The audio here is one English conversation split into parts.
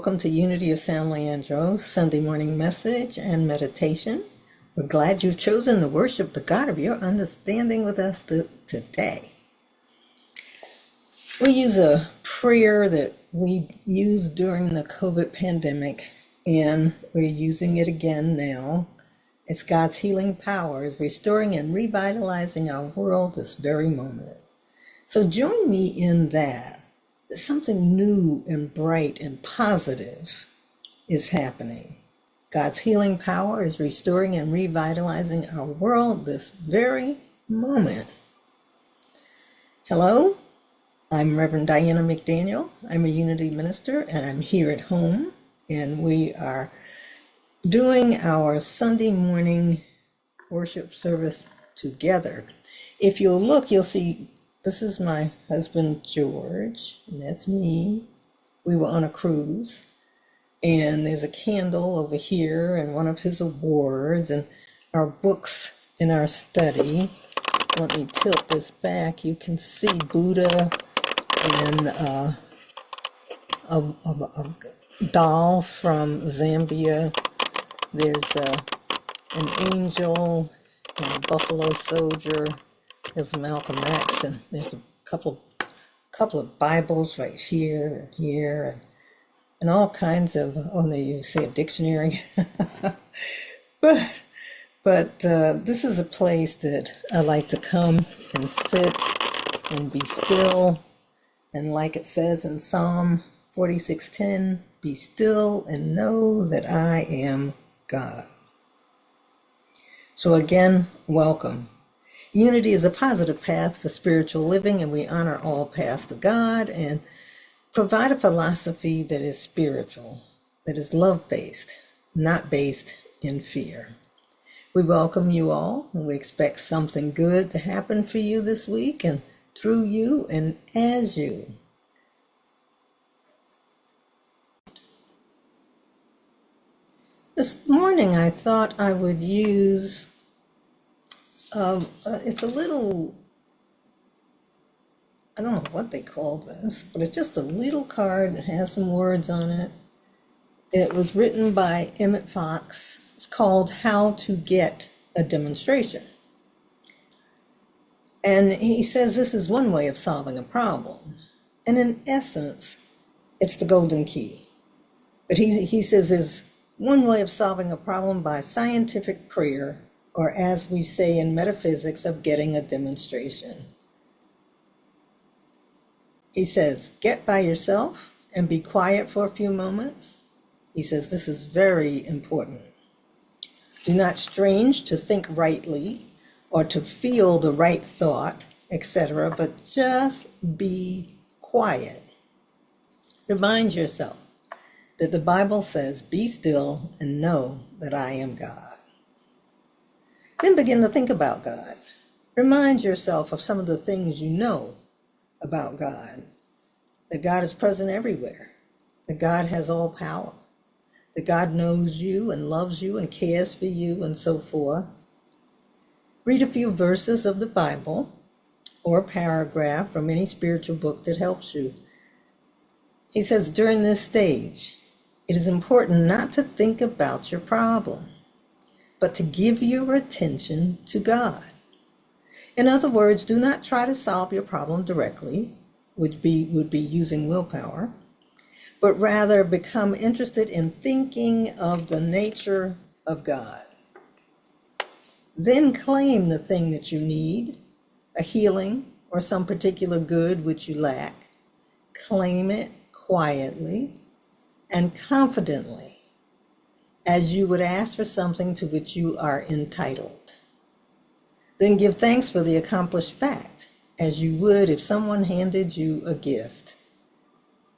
welcome to Unity of San Leandro Sunday morning message and meditation. We're glad you've chosen to worship the God of your understanding with us today. We use a prayer that we used during the COVID pandemic, and we're using it again now. It's God's healing power is restoring and revitalizing our world this very moment. So join me in that. Something new and bright and positive is happening. God's healing power is restoring and revitalizing our world this very moment. Hello, I'm Reverend Diana McDaniel. I'm a Unity minister and I'm here at home, and we are doing our Sunday morning worship service together. If you'll look, you'll see this is my husband, George, and that's me. We were on a cruise, and there's a candle over here and one of his awards and our books in our study. Let me tilt this back. You can see Buddha and a doll from Zambia. There's an angel and a buffalo soldier. There's Malcolm X, and there's a couple of Bibles right here and here, and all kinds of, there you see a dictionary. but this is a place that I like to come and sit and be still, and like it says in Psalm 46:10, be still and know that I am God. So again, welcome. Unity is a positive path for spiritual living, and we honor all paths to God and provide a philosophy that is spiritual, that is love-based, not based in fear. We welcome you all, and we expect something good to happen for you this week and through you and as you. This morning I thought I would use it's a little, I don't know what they call this, but it's just a little card that has some words on it. It was written by Emmett Fox. It's called How to Get a Demonstration. And he says this is one way of solving a problem. And in essence, it's the golden key. But he says there's one way of solving a problem by scientific prayer, or as we say in metaphysics, of getting a demonstration. He says, get by yourself and be quiet for a few moments. He says this is very important. Do not strange to think rightly or to feel the right thought, etc., but just be quiet. Remind yourself that the Bible says, be still and know that I am God. Then begin to think about God. Remind yourself of some of the things you know about God. That God is present everywhere. That God has all power. That God knows you and loves you and cares for you and so forth. Read a few verses of the Bible or a paragraph from any spiritual book that helps you. He says during this stage, it is important not to think about your problem, but to give your attention to God. In other words, do not try to solve your problem directly, which would be using willpower, but rather become interested in thinking of the nature of God. Then claim the thing that you need, a healing or some particular good which you lack. Claim it quietly and confidently, as you would ask for something to which you are entitled. Then give thanks for the accomplished fact, as you would if someone handed you a gift.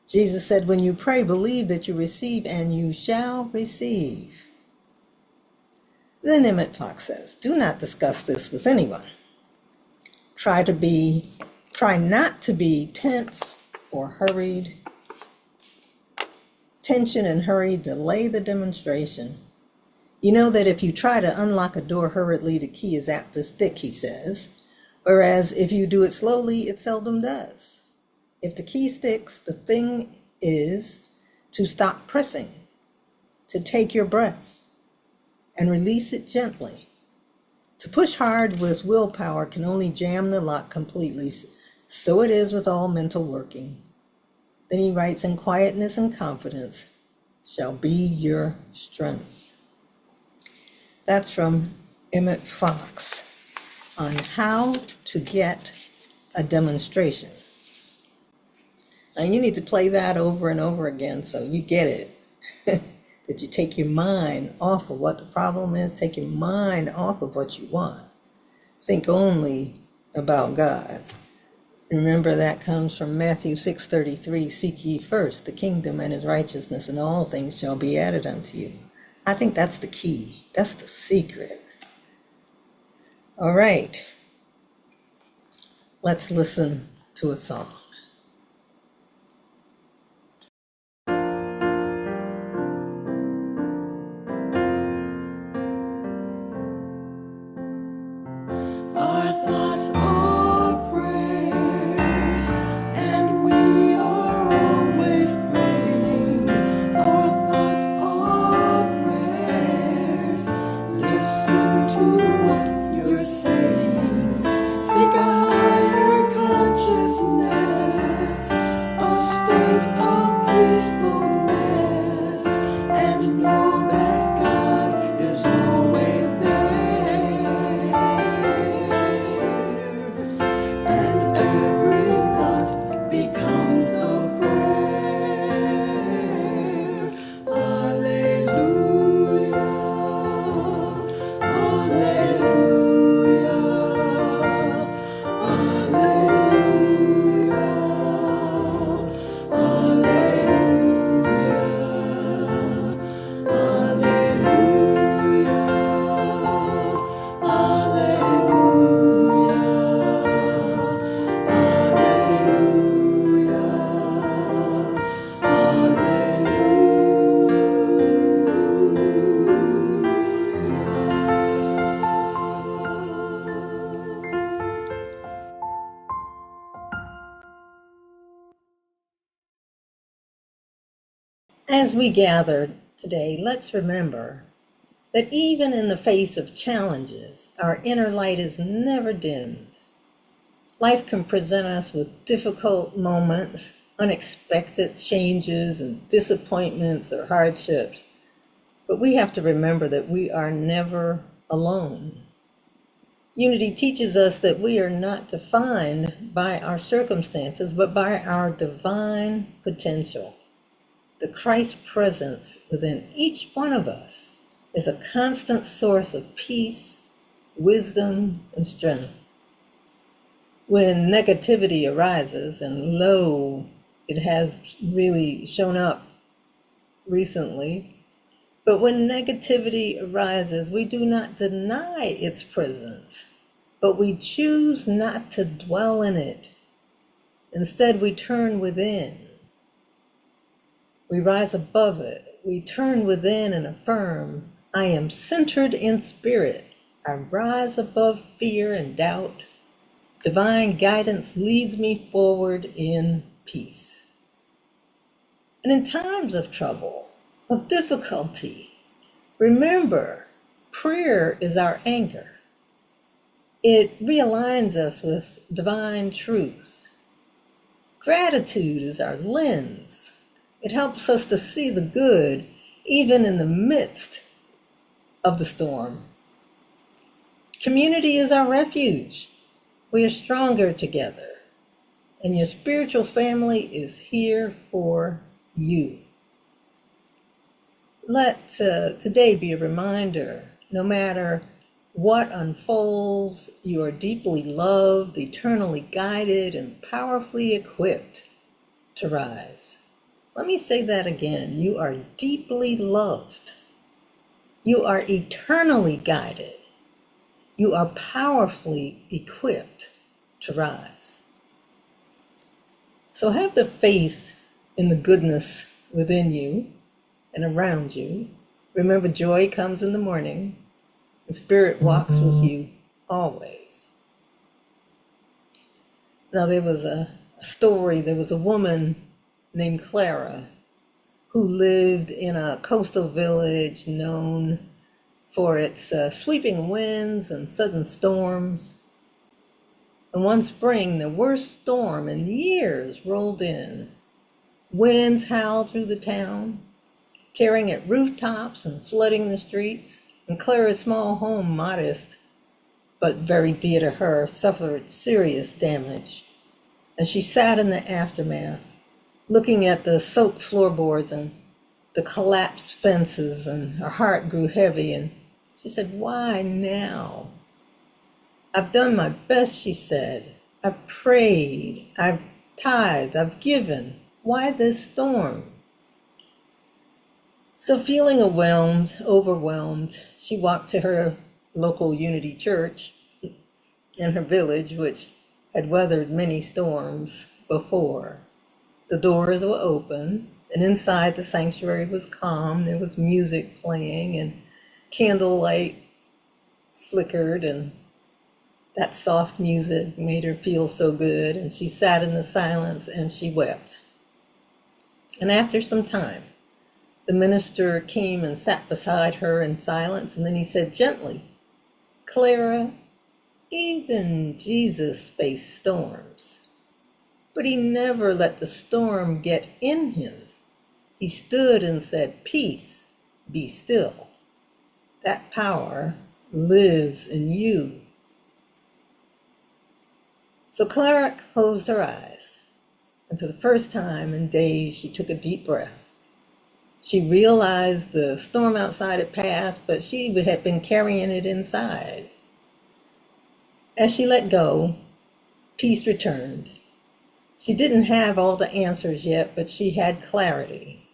Jesus said, when you pray, believe that you receive and you shall receive. Then Emmett Fox says, do not discuss this with anyone. Try not to be tense or hurried. Tension and hurry delay the demonstration. You know that if you try to unlock a door hurriedly, the key is apt to stick, he says. Whereas if you do it slowly, it seldom does. If the key sticks, the thing is to stop pressing, to take your breath and release it gently. To push hard with willpower can only jam the lock completely. So it is with all mental working. Then he writes, in quietness and confidence shall be your strength. That's from Emmett Fox on how to get a demonstration. Now you need to play that over and over again so you get it. That you take your mind off of what the problem is, take your mind off of what you want. Think only about God. Remember that comes from Matthew 6:33, seek ye first the kingdom and his righteousness, and all things shall be added unto you. I think that's the key. That's the secret. All right. Let's listen to a song. Our thoughts are prayers, and we are always praying. Our thoughts are prayers. Listen to what you're saying. Seek a higher consciousness, a state of peacefulness, and know that God is always there. And every thought becomes a prayer. Alleluia, alleluia, alleluia, As we gather today, let's remember that even in the face of challenges, our inner light is never dimmed. Life can present us with difficult moments, unexpected changes, and disappointments or hardships. But we have to remember that we are never alone. Unity teaches us that we are not defined by our circumstances, but by our divine potential. The Christ presence within each one of us is a constant source of peace, wisdom, and strength. When negativity arises, and lo, it has really shown up recently, but when negativity arises, we do not deny its presence, but we choose not to dwell in it. Instead, we turn within. We rise above it. We turn within and affirm, I am centered in spirit. I rise above fear and doubt. Divine guidance leads me forward in peace. And in times of trouble, of difficulty, remember, prayer is our anchor. It realigns us with divine truth. Gratitude is our lens. It helps us to see the good even in the midst of the storm. Community is our refuge. We are stronger together, and your spiritual family is here for you. Let today be a reminder, no matter what unfolds, you are deeply loved, eternally guided, and powerfully equipped to rise. Let me say that again. You are deeply loved. You are eternally guided. You are powerfully equipped to rise. So have the faith in the goodness within you and around you. Remember, joy comes in the morning. The Spirit walks with you always. Now, there was a story. There was a woman named Clara who lived in a coastal village known for its sweeping winds and sudden storms. And one spring, the worst storm in years rolled in. Winds howled through the town, tearing at rooftops and flooding the streets. And Clara's small home, modest but very dear to her, suffered serious damage. As she sat in the aftermath, looking at the soaked floorboards and the collapsed fences, and her heart grew heavy, and she said, "Why now? I've done my best," she said. "I've prayed, I've tithed, I've given. Why this storm?" So feeling overwhelmed, she walked to her local Unity Church in her village, which had weathered many storms before. The doors were open, and inside the sanctuary was calm. There was music playing, and candlelight flickered, and that soft music made her feel so good. And she sat in the silence and she wept. And after some time, the minister came and sat beside her in silence, and then he said gently, "Clara, even Jesus faced storms, but he never let the storm get in him. He stood and said, 'Peace, be still.' That power lives in you." So Clara closed her eyes, and for the first time in days, she took a deep breath. She realized the storm outside had passed, but she had been carrying it inside. As she let go, peace returned. She didn't have all the answers yet, but she had clarity.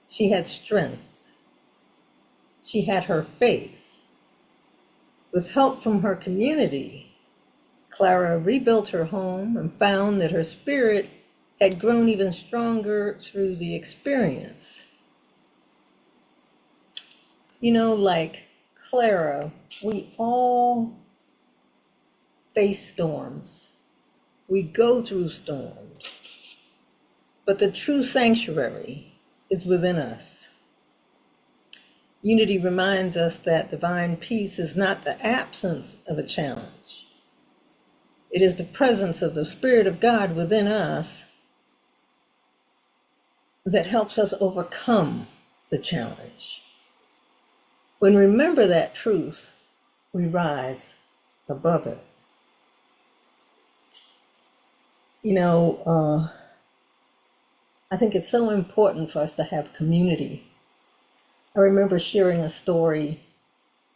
She had strength. She had her faith. With help from her community, Clara rebuilt her home and found that her spirit had grown even stronger through the experience. Like Clara, we all face storms. We go through storms. But the true sanctuary is within us. Unity reminds us that divine peace is not the absence of a challenge. It is the presence of the Spirit of God within us that helps us overcome the challenge. When we remember that truth, we rise above it. I think it's so important for us to have community. I remember sharing a story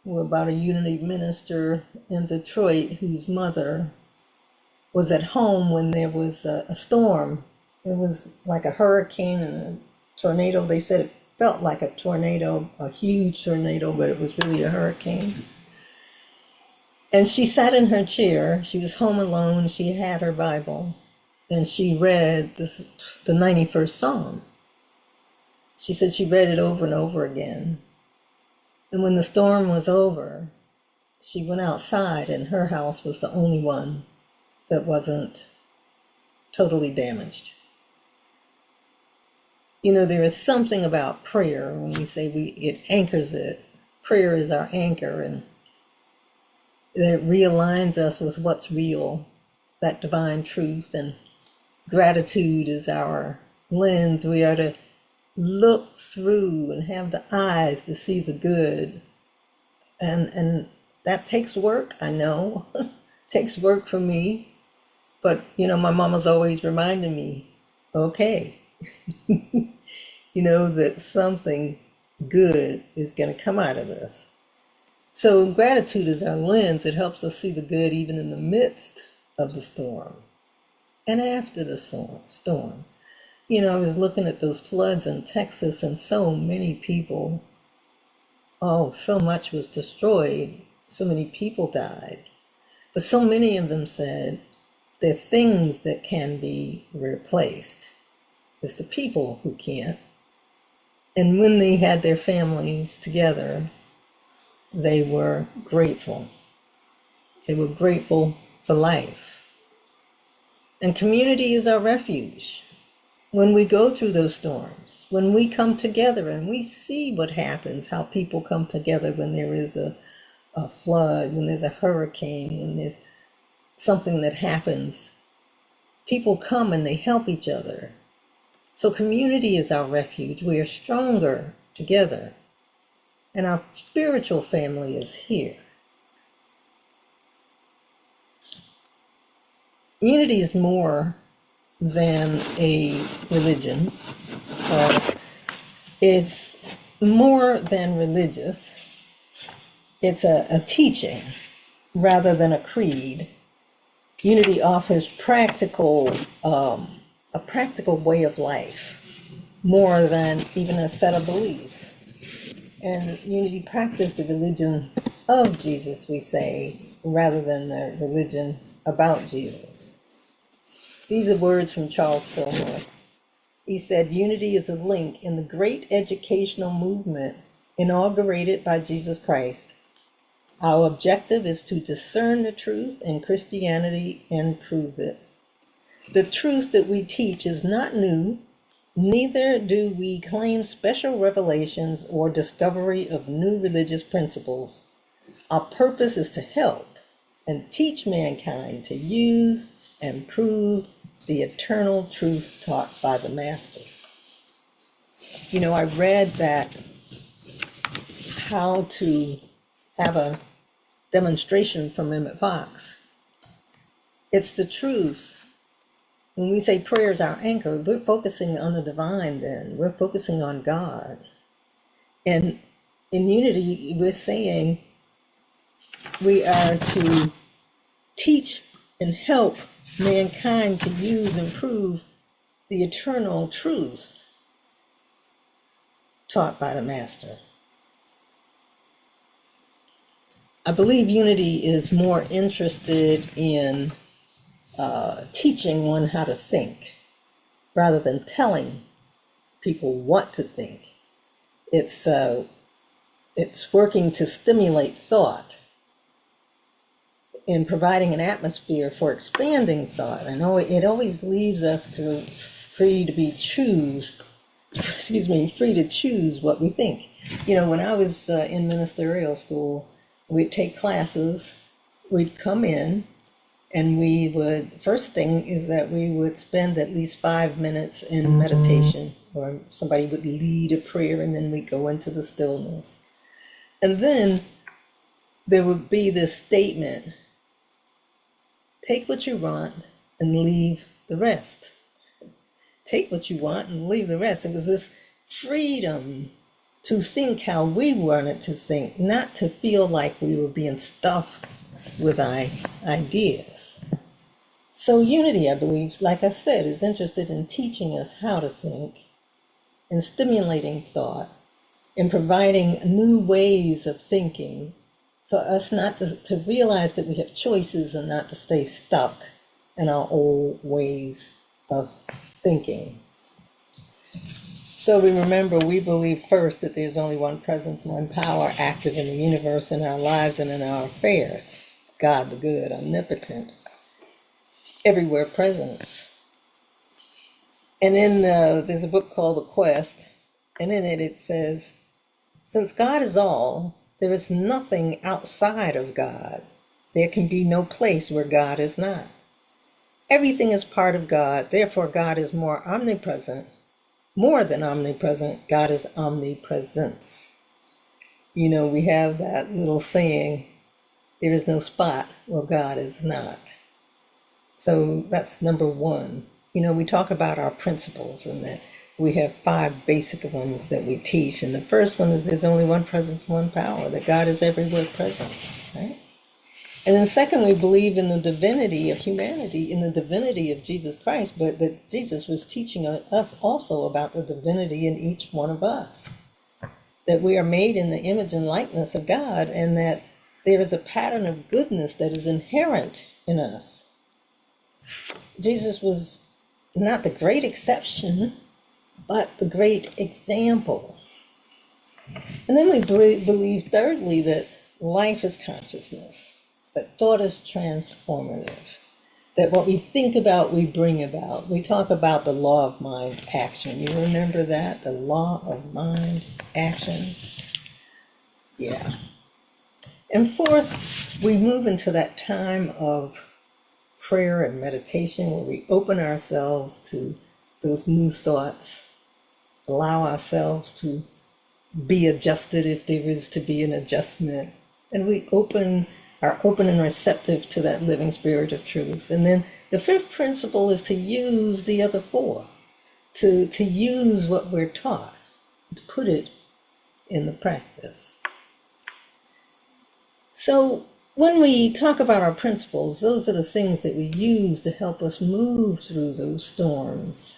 about a Unity minister in Detroit whose mother was at home when there was a storm. It was like a hurricane and a tornado. They said it felt like a tornado, a huge tornado, but it was really a hurricane. And she sat in her chair. She was home alone. She had her Bible, and she read the 91st Psalm. She said she read it over and over again. And when the storm was over, she went outside, and her house was the only one that wasn't totally damaged. There is something about prayer when we say it anchors it. Prayer is our anchor, and it realigns us with what's real, that divine truth, and gratitude is our lens. We are to look through and have the eyes to see the good. And that takes work, I know. Takes work for me. But, my mama's always reminding me, okay, that something good is going to come out of this. So gratitude is our lens. It helps us see the good even in the midst of the storm and after the storm. I was looking at those floods in Texas, and so many people, so much was destroyed. So many people died. But so many of them said there are things that can be replaced. It's the people who can't. And when they had their families together, they were grateful. They were grateful for life. And community is our refuge. when we go through those storms, when we come together and we see what happens, how people come together when there is a flood, when there's a hurricane, when there's something that happens, people come and they help each other. So community is our refuge. We are stronger together. And our spiritual family is here. Unity is more than a religion. It's more than religious. It's a teaching rather than a creed. Unity offers a practical way of life, more than even a set of beliefs. And unity practices the religion of Jesus, we say, rather than the religion about Jesus. These are words from Charles Fillmore. He said, unity is a link in the great educational movement inaugurated by Jesus Christ. Our objective is to discern the truth in Christianity and prove it. The truth that we teach is not new, neither do we claim special revelations or discovery of new religious principles. Our purpose is to help and teach mankind to use and prove the eternal truth taught by the Master. You know, I read that how to have a demonstration from Emmett Fox. It's the truth. When we say prayer is our anchor, we're focusing on the divine then. We're focusing on God. And in unity, we're saying we are to teach and help mankind to use and prove the eternal truths taught by the Master. I believe unity is more interested in teaching one how to think rather than telling people what to think. It's working to stimulate thought in providing an atmosphere for expanding thought. I know it always leaves us free to choose what we think. You know, when I was in ministerial school, we'd take classes, we'd come in, and the first thing is that we would spend at least 5 minutes in meditation, or somebody would lead a prayer, and then we'd go into the stillness. And then there would be this statement, take what you want and leave the rest. Take what you want and leave the rest. It was this freedom to think how we wanted to think, not to feel like we were being stuffed with ideas. So unity, I believe, like I said, is interested in teaching us how to think and stimulating thought and providing new ways of thinking for us not to realize that we have choices and not to stay stuck in our old ways of thinking. So we believe first that there's only one presence, one power active in the universe, in our lives, and in our affairs. God the good, omnipotent, everywhere presence. And then there's a book called The Quest, and in it says, since God is all, there is nothing outside of God. There can be no place where God is not. Everything is part of God, therefore God is more omnipresent. More than omnipresent, God is omnipresence. You know, we have that little saying, there is no spot where God is not. So that's number one. You know, we talk about our principles and that we have 5 basic ones that we teach. And the first one is there's only one presence, one power, that God is everywhere present, right? And then second, we believe in the divinity of humanity, in the divinity of Jesus Christ, but that Jesus was teaching us also about the divinity in each one of us. That we are made in the image and likeness of God, and that there is a pattern of goodness that is inherent in us. Jesus was not the great exception, but the great example. And then we believe thirdly that life is consciousness, that thought is transformative, that what we think about, we bring about. We talk about the law of mind action. You remember that? The law of mind action? Yeah. And fourth, we move into that time of prayer and meditation where we open ourselves to those new thoughts, allow ourselves to be adjusted if there is to be an adjustment. And we are open and receptive to that living spirit of truth. And then the fifth principle is to use the other four, to use what we're taught, to put it in the practice. So when we talk about our principles, those are the things that we use to help us move through those storms.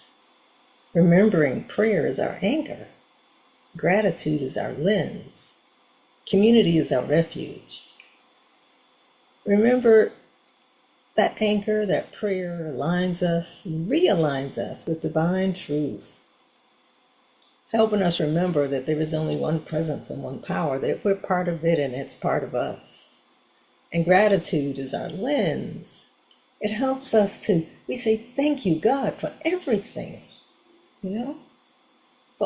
Remembering prayer is our anchor. Gratitude is our lens. Community is our refuge. Remember that anchor, that prayer aligns us, realigns us with divine truth, helping us remember that there is only one presence and one power, that we're part of it and it's part of us. And gratitude is our lens. It helps us we say, thank you, God, for everything, for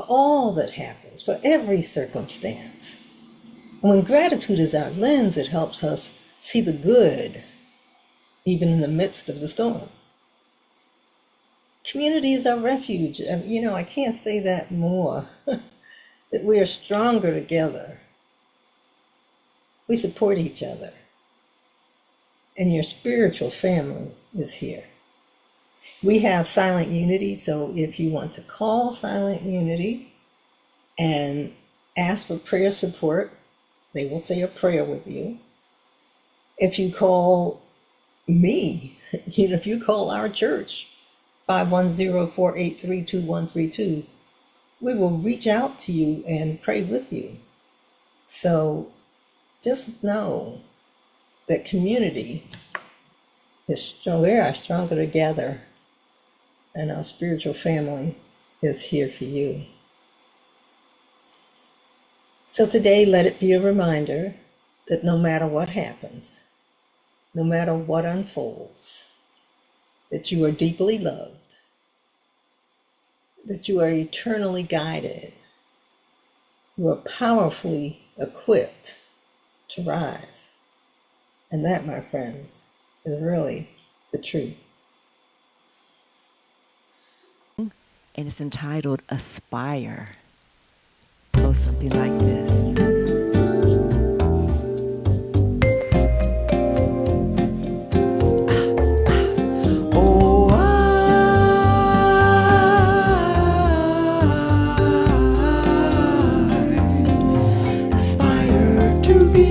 all that happens, for every circumstance. And when gratitude is our lens, it helps us see the good, even in the midst of the storm. Community is our refuge. I can't say that more, that we are stronger together. We support each other. And your spiritual family is here. We have Silent Unity, so if you want to call Silent Unity and ask for prayer support, they will say a prayer with you. If you call me, if you call our church, 510-483-2132, we will reach out to you and pray with you. So just know that community is strong. We are stronger together, and our spiritual family is here for you. So today, let it be a reminder that no matter what happens, no matter what unfolds, that you are deeply loved, that you are eternally guided, you are powerfully equipped to rise. And that, my friends, is really the truth. And it's entitled Aspire. Goes something like this. Oh, I aspire to be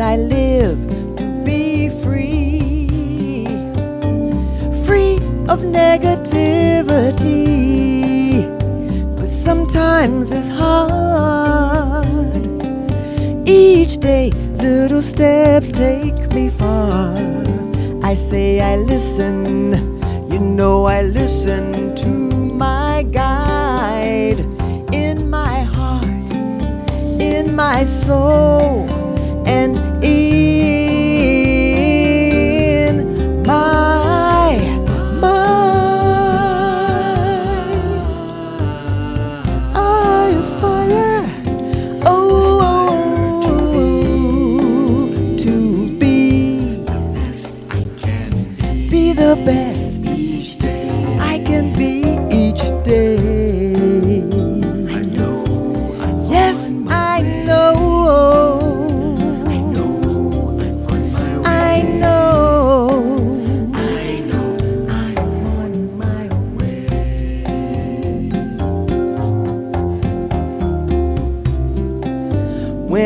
I live to be free, free of negativity. But sometimes it's hard. Each day, little steps take me far. I say I listen, I listen to my guide in my heart, in my soul, and in my mind. I aspire, to be the best I can be the best each day I can be each day.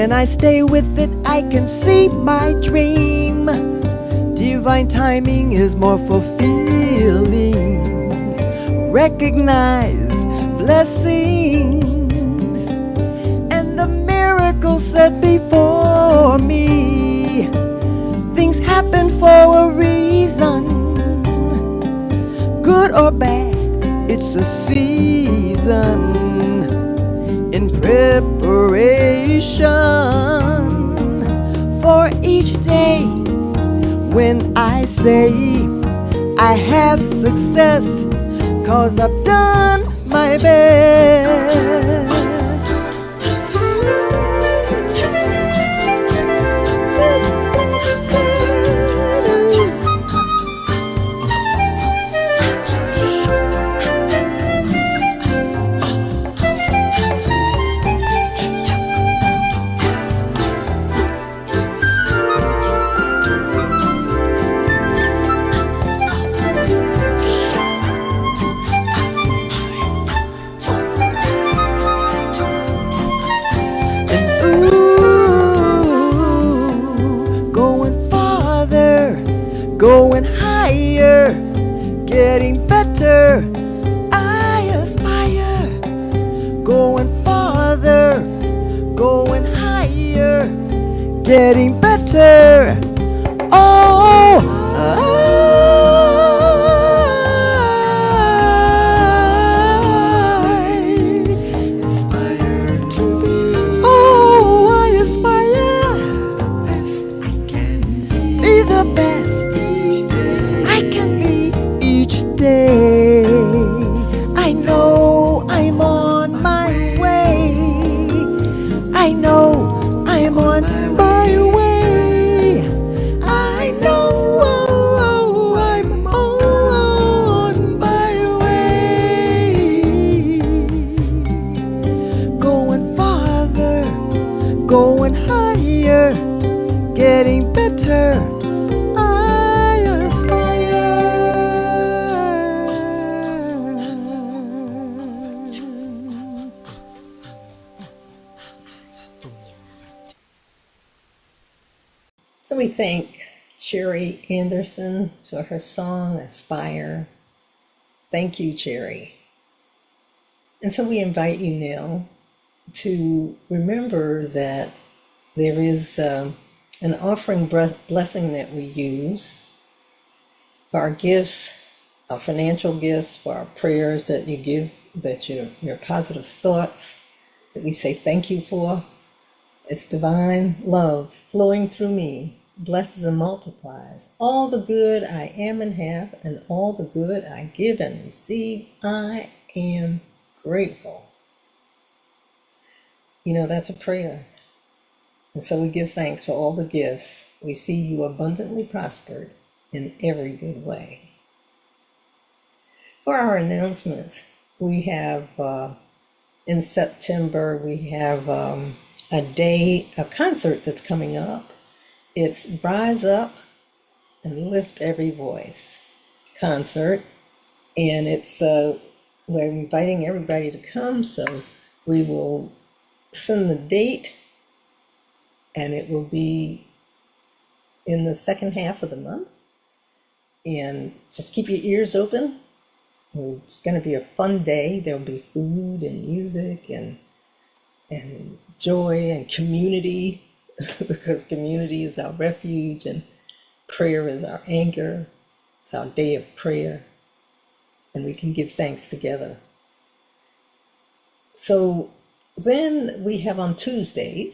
When I stay with it, I can see my dream. Divine timing is more fulfilling. Recognize blessings and the miracles set before me. Things happen for a reason, good or bad, it's a season in preparation for each day. When I say I have success, 'cause I've done my best. Going farther, going higher, getting better. I aspire. Going farther, going higher, getting better. Oh, I Aspire to be oh, I aspire. best I can Be the best each day. I can be each day. I know I'm on my way. I know I'm on my way. I know I'm on my way. Going farther, going higher, getting better. I aspire. So we thank Cherry Anderson for her song Aspire. Thank you, Cherry. And so we invite you now to remember that there is an offering blessing that we use for our gifts, our financial gifts, for our prayers that you give, that your positive thoughts that we say thank you for. It's divine love flowing through me, blesses and multiplies all the good I am and have, and all the good I give and receive. I am grateful. You know, that's a prayer. And so we give thanks for all the gifts. We see you abundantly prospered in every good way. For our announcements, we have in September, we have a concert that's coming up. It's Rise Up and Lift Every Voice concert. And it's we're inviting everybody to come, so we will send the date, and it will be in the second half of the month. And just keep your ears open. It's going to be a fun day. There'll be food and music and joy and community, because community is our refuge and prayer is our anchor. It's our day of prayer, and we can give thanks together. So then we have on Tuesday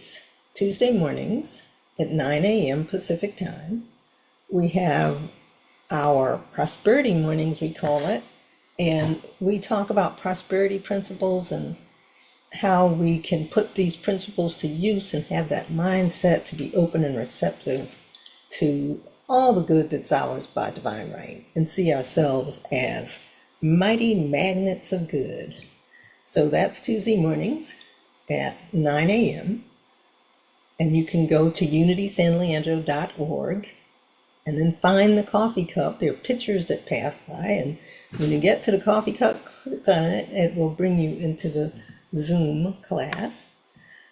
mornings at 9 a.m. Pacific time, we have our prosperity mornings, we call it, and we talk about prosperity principles and how we can put these principles to use and have that mindset to be open and receptive to all the good that's ours by divine right, and see ourselves as mighty magnets of good. So that's Tuesday mornings at 9 a.m. And you can go to unitysanleandro.org and then find the coffee cup. There are pictures that pass by, and when you get to the coffee cup, click on it. It will bring you into the Zoom class.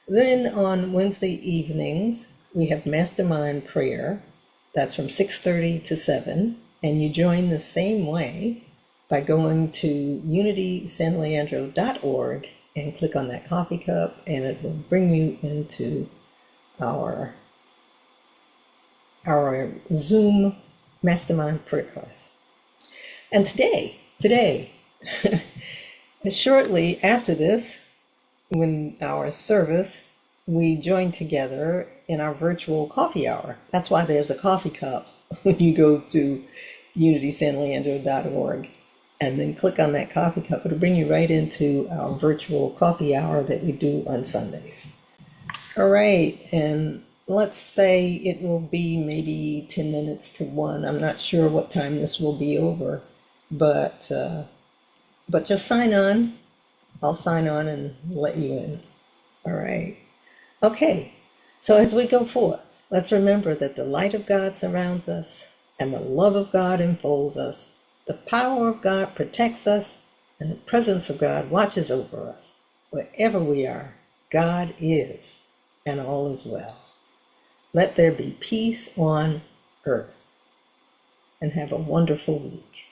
Then on Wednesday evenings, we have Mastermind Prayer. That's from 6:30 to 7. And you join the same way by going to unitysanleandro.org and click on that coffee cup, and it will bring you into our Zoom Mastermind Prayer class. And today, shortly after this, when our service, we join together in our virtual coffee hour. That's why there's a coffee cup when you go to unitysanleandro.org and then click on that coffee cup. It'll bring you right into our virtual coffee hour that we do on Sundays. All right, and let's say it will be maybe 10 minutes to 1. I'm not sure what time this will be over, but just sign on. I'll sign on and let you in. All right. Okay, so as we go forth, let's remember that the light of God surrounds us and the love of God enfolds us. The power of God protects us and the presence of God watches over us. Wherever we are, God is, and all is well. Let there be peace on earth, and have a wonderful week.